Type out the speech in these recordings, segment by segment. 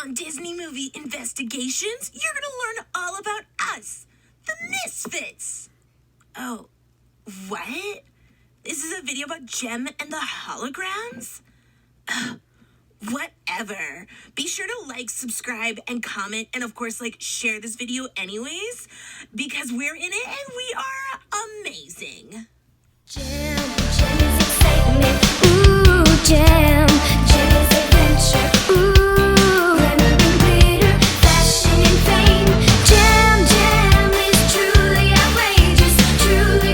on Disney Movie Investigations, you're gonna learn all about us, the Misfits. Oh, what? This is a video about Jem and the Holograms? Whatever. Be sure to like, subscribe, and comment, and of course, share this video anyways, because we're in it and we are amazing. Jem is excitement. Ooh, Jem is adventure. Ooh, lemon and glitter, fashion and fame. Jem is truly outrageous. Truly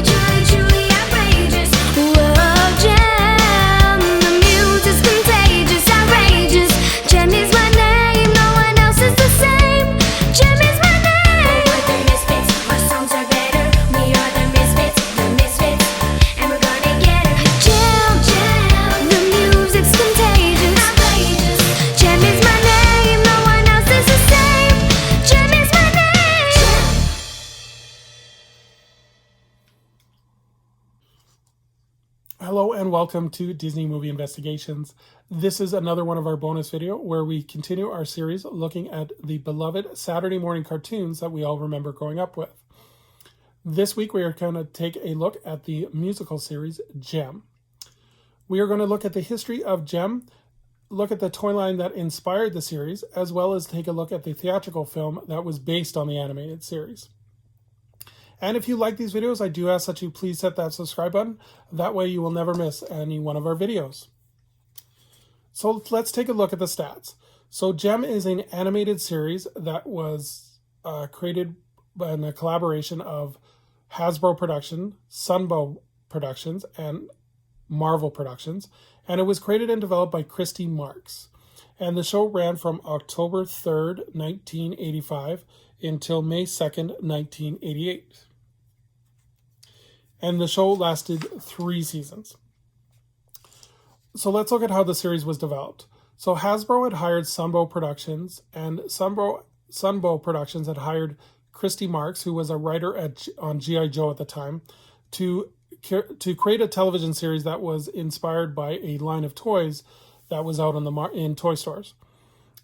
outrageous. Whoa, Jem, the music's contagious, outrageous. Jem is my name, no one else is the same. Jem is my name. We're the Misfits, our songs are better. We are the Misfits, and we're gonna get her. Jem, the music's contagious, outrageous. Jem is my name, no one else is the same. Jem is my name. Hello and welcome to Disney Movie Investigations. This is another one of our bonus video where we continue our series looking at the beloved Saturday morning cartoons that we all remember growing up with. This week we are going to take a look at the musical series Jem. We are going to look at the history of Jem, look at the toy line that inspired the series, as well as take a look at the theatrical film that was based on the animated series. And if you like these videos, I do ask that you please hit that subscribe button. That way you will never miss any one of our videos. So let's take a look at the stats. So Jem is an animated series that was created in a collaboration of Hasbro Production, Sunbow Productions, and Marvel Productions. And it was created and developed by Christy Marks. And the show ran from October 3rd, 1985 until May 2nd, 1988. And the show lasted 3 seasons. So let's look at how the series was developed. So Hasbro had hired Sunbow Productions, and Sunbow Productions had hired Christy Marks, who was a writer on G.I. Joe at the time, to create a television series that was inspired by a line of toys that was out in toy stores.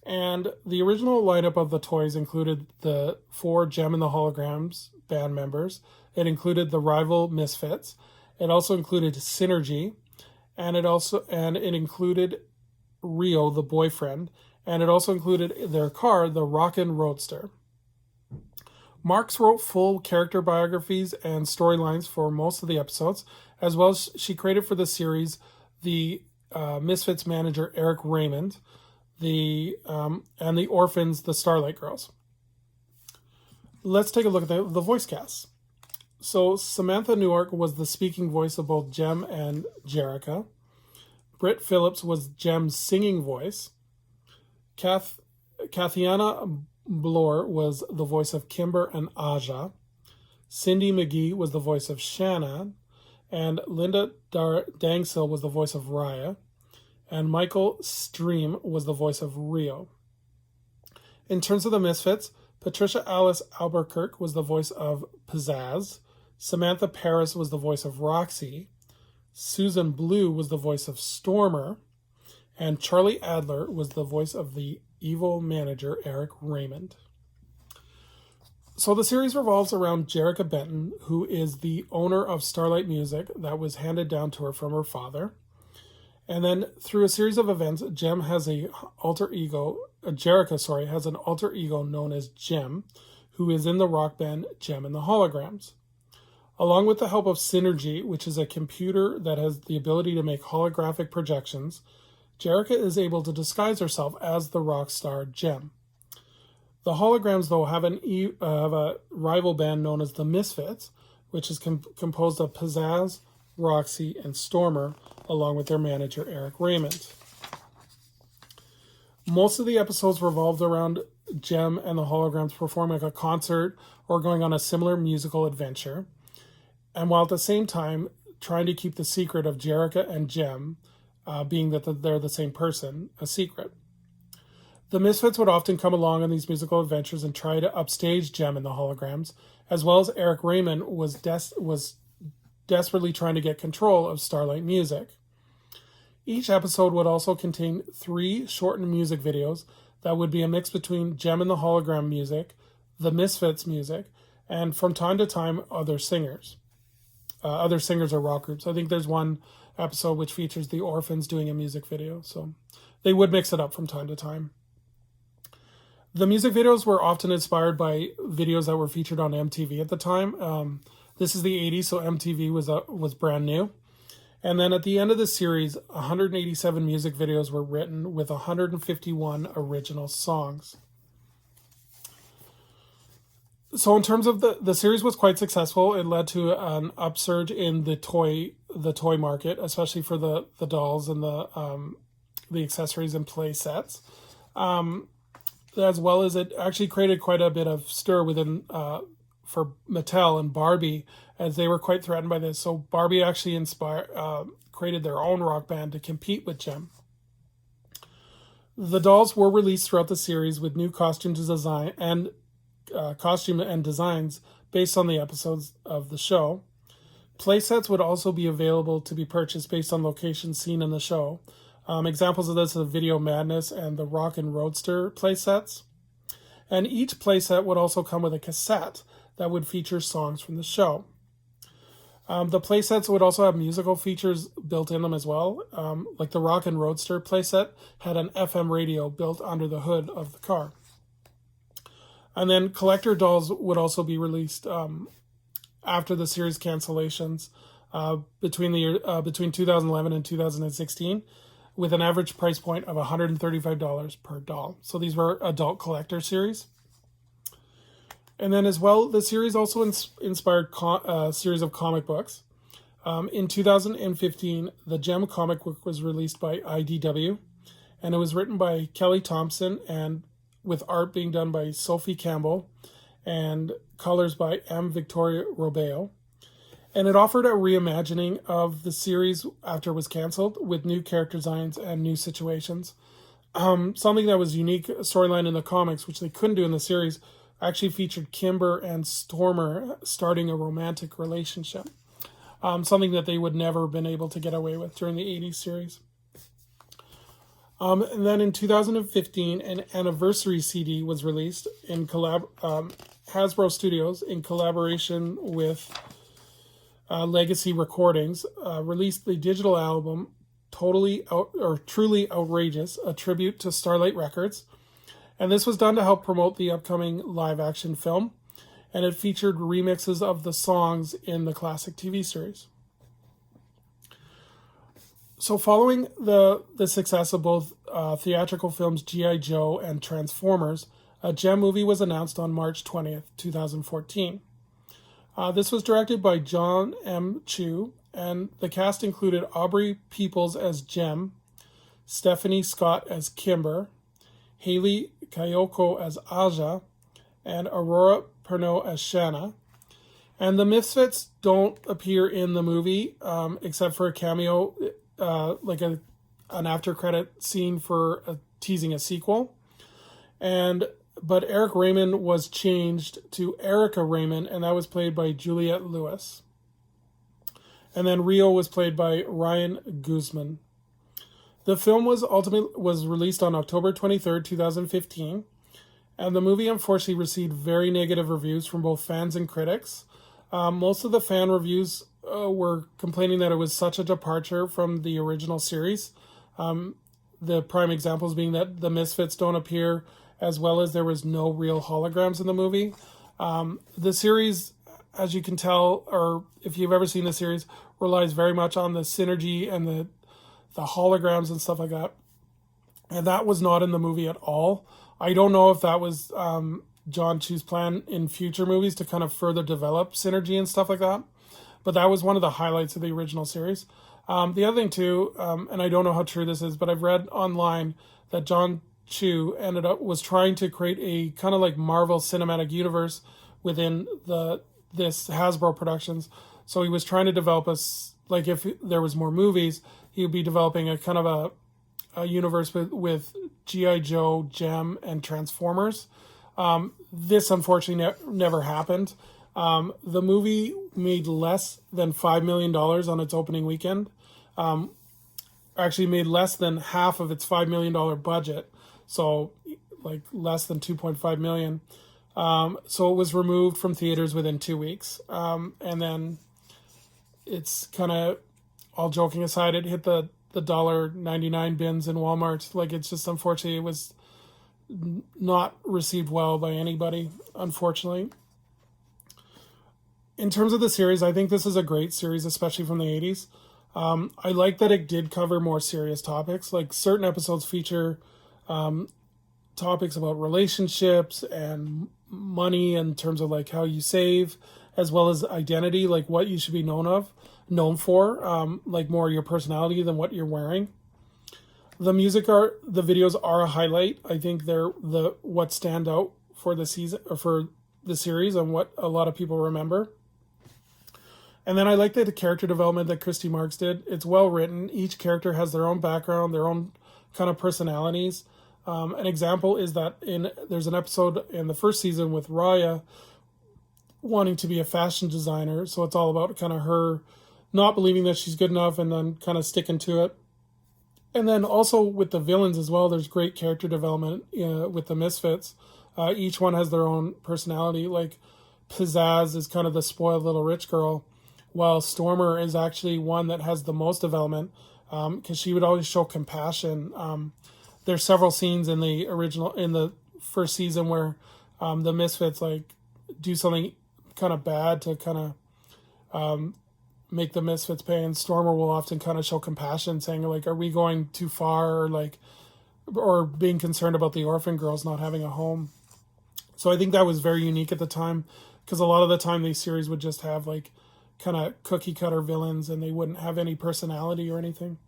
And the original lineup of the toys included the 4 Jem and The Holograms band members. It included the rival Misfits. It also included Synergy, and it included Rio, the boyfriend, and it also included their car, the Rockin' Roadster. Marks wrote full character biographies and storylines for most of the episodes, as well as she created for the series the Misfits manager Eric Raymond, and the orphans, the Starlight Girls. Let's take a look at the voice casts. So Samantha Newark was the speaking voice of both Jem and Jerrica. Britt Phillips was Jem's singing voice. Kathiana Bloor was the voice of Kimber and Aja. Cindy McGee was the voice of Shanna. And Linda Dangsil was the voice of Raya. And Michael Stream was the voice of Rio. In terms of the Misfits, Patricia Alice Albuquerque was the voice of Pizzazz. Samantha Paris was the voice of Roxy. Susan Blue was the voice of Stormer. And Charlie Adler was the voice of the evil manager Eric Raymond. So the series revolves around Jerrica Benton, who is the owner of Starlight Music that was handed down to her from her father. And then through a series of events, Jerrica has an alter ego known as Jem, who is in the rock band Jem and The Holograms. Along with the help of Synergy, which is a computer that has the ability to make holographic projections, Jerrica is able to disguise herself as the rock star Jem. The Holigrams, though, have a rival band known as the Misfits, which is composed of Pizzazz, Roxy, and Stormer, along with their manager Eric Raymond. Most of the episodes revolved around Jem and the Holograms performing a concert or going on a similar musical adventure, and while at the same time trying to keep the secret of Jerrica and Jem, being that they're the same person, a secret. The Misfits would often come along on these musical adventures and try to upstage Jem and the Holograms, as well as Eric Raymond was desperately trying to get control of Starlight Music. Each episode would also contain 3 shortened music videos that would be a mix between Jem and the Hologram music, the Misfits music, and from time to time, other singers. Other singers or rock groups. I think there's one episode which features the Orphans doing a music video. So they would mix it up from time to time. The music videos were often inspired by videos that were featured on MTV at the time. This is the 80s, so MTV was brand new. And then at the end of the series, 187 music videos were written with 151 original songs. So in terms of the series was quite successful. It led to an upsurge in the toy market, especially for the dolls and the accessories and play sets. As well as it actually created quite a bit of stir within for Mattel and Barbie, as they were quite threatened by this. So Barbie actually created their own rock band to compete with Jem. The dolls were released throughout the series with new costume and designs based on the episodes of the show. Playsets would also be available to be purchased based on locations seen in the show. Examples of this are Video Madness and the Rock and Roadster playsets. And each playset would also come with a cassette that would feature songs from the show. The playsets would also have musical features built in them as well. Like the Rock and Roadster playset had an FM radio built under the hood of the car. And then collector dolls would also be released after the series cancellations between 2011 and 2016, with an average price point of $135 per doll. So these were adult collector series. And then as well, the series also inspired a series of comic books. In 2015, the Jem comic book was released by IDW, and it was written by Kelly Thompson and with art being done by Sophie Campbell and colors by M. Victoria Robeo. And it offered a reimagining of the series after it was canceled with new character designs and new situations. Something that was unique storyline in the comics, which they couldn't do in the series, actually featured Kimber and Stormer starting a romantic relationship. Something that they would never have been able to get away with during the 80s series. And then in 2015, an anniversary CD was released in Hasbro Studios in collaboration with Legacy Recordings, released the digital album Truly Outrageous, a tribute to Starlight Records. And this was done to help promote the upcoming live-action film, and it featured remixes of the songs in the classic TV series. So following the success of both theatrical films G.I. Joe and Transformers, a Jem movie was announced on March 20th, 2014. This was directed by John M. Chu, and the cast included Aubrey Peoples as Jem, Stephanie Scott as Kimber, Haley Kayoko as Aja, and Aurora Perneau as Shanna. And the Misfits don't appear in the movie, except for a cameo, like an after credit scene for teasing a sequel. But Eric Raymond was changed to Erica Raymond, and that was played by Juliette Lewis. And then Rio was played by Ryan Guzman. The film was released on October 23rd, 2015, and the movie unfortunately received very negative reviews from both fans and critics. Most of the fan reviews were complaining that it was such a departure from the original series. The prime examples being that the Misfits don't appear, as well as there was no real holograms in the movie. The series, as you can tell, or if you've ever seen the series, relies very much on the synergy and the holograms and stuff like that. And that was not in the movie at all. I don't know if that was John Chu's plan in future movies to kind of further develop synergy and stuff like that. But that was one of the highlights of the original series. The other thing too, and I don't know how true this is, but I've read online that John Chu was trying to create a kind of like Marvel Cinematic Universe within this Hasbro Productions. So he was trying to develop like if there was more movies, he would be developing a kind of a universe with G.I. Joe, Jem, and Transformers. This unfortunately never happened. The movie made less than $5 million on its opening weekend. Actually made less than half of its $5 million budget. So, like less than 2.5 million. So it was removed from theaters within 2 weeks. And then it's kind of, all joking aside, it hit the $1.99 bins in Walmart. Like, it's just, unfortunately, it was not received well by anybody, unfortunately. In terms of the series, I think this is a great series, especially from the 80s. I like that it did cover more serious topics. Like, certain episodes feature topics about relationships and money in terms of like how you save, as well as identity, like what you should be known for, like more your personality than what you're wearing. The videos are a highlight. I think they're what stand out for the season, or for the series, and what a lot of people remember. And then I like the character development that Christy Marks did. It's well written. Each character has their own background, their own kind of personalities. An example is that there's an episode in the first season with Raya wanting to be a fashion designer. So it's all about kind of her not believing that she's good enough and then kind of sticking to it. And then also with the villains as well, there's great character development with the Misfits. Each one has their own personality. Like, Pizzazz is kind of the spoiled little rich girl, while Stormer is actually one that has the most development, because she would always show compassion. There's several scenes in the first season where the Misfits like do something kind of bad to kind of make the Misfits pay, and Stormer will often kind of show compassion, saying like, are we going too far, or being concerned about the orphan girls not having a home. So I think that was very unique at the time, because a lot of the time these series would just have like kind of cookie cutter villains and they wouldn't have any personality or anything.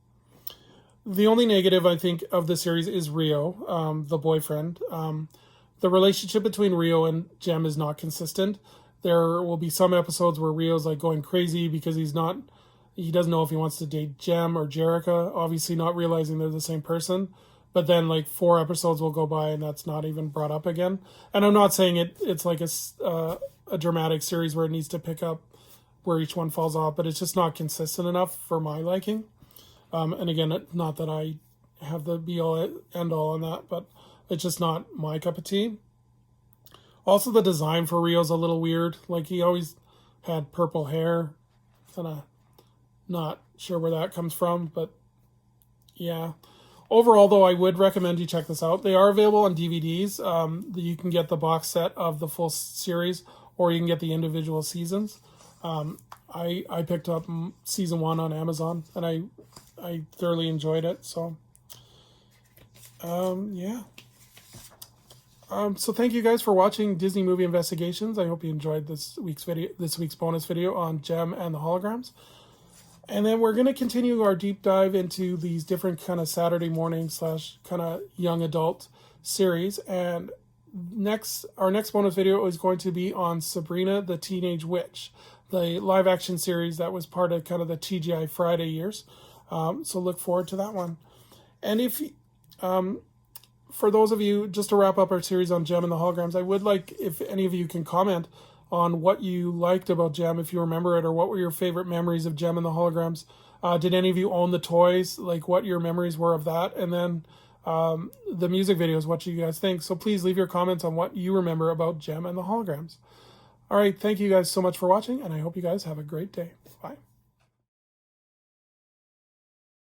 The only negative, I think, of the series is Rio, the boyfriend. The relationship between Rio and Jem is not consistent. There will be some episodes where Rio's like going crazy because he doesn't know if he wants to date Jem or Jerrica, obviously not realizing they're the same person. But then like 4 episodes will go by and that's not even brought up again. And I'm not saying it's like a dramatic series where it needs to pick up where each one falls off, but it's just not consistent enough for my liking. And again, not that I have the be-all, end-all on that, but it's just not my cup of tea. Also, the design for Rio's a little weird. Like, he always had purple hair. Kind of not sure where that comes from, but yeah. Overall, though, I would recommend you check this out. They are available on DVDs. You can get the box set of the full series, or you can get the individual seasons. I picked up season 1 on Amazon, and I thoroughly enjoyed it. So, yeah. So thank you guys for watching Disney Movie Investigations. I hope you enjoyed this week's bonus video on Jem and the Holograms. And then we're going to continue our deep dive into these different kind of Saturday morning / kind of young adult series. And our next bonus video is going to be on Sabrina the Teenage Witch, the live action series that was part of kind of the TGI Friday years. So look forward to that one. And for those of you, just to wrap up our series on Jem and the Holograms, I would like if any of you can comment on what you liked about Jem, if you remember it, or what were your favorite memories of Jem and the Holograms. Did any of you own the toys? Like, what your memories were of that? And then the music videos, what you guys think. So please leave your comments on what you remember about Jem and the Holograms. All right, thank you guys so much for watching, and I hope you guys have a great day. Bye.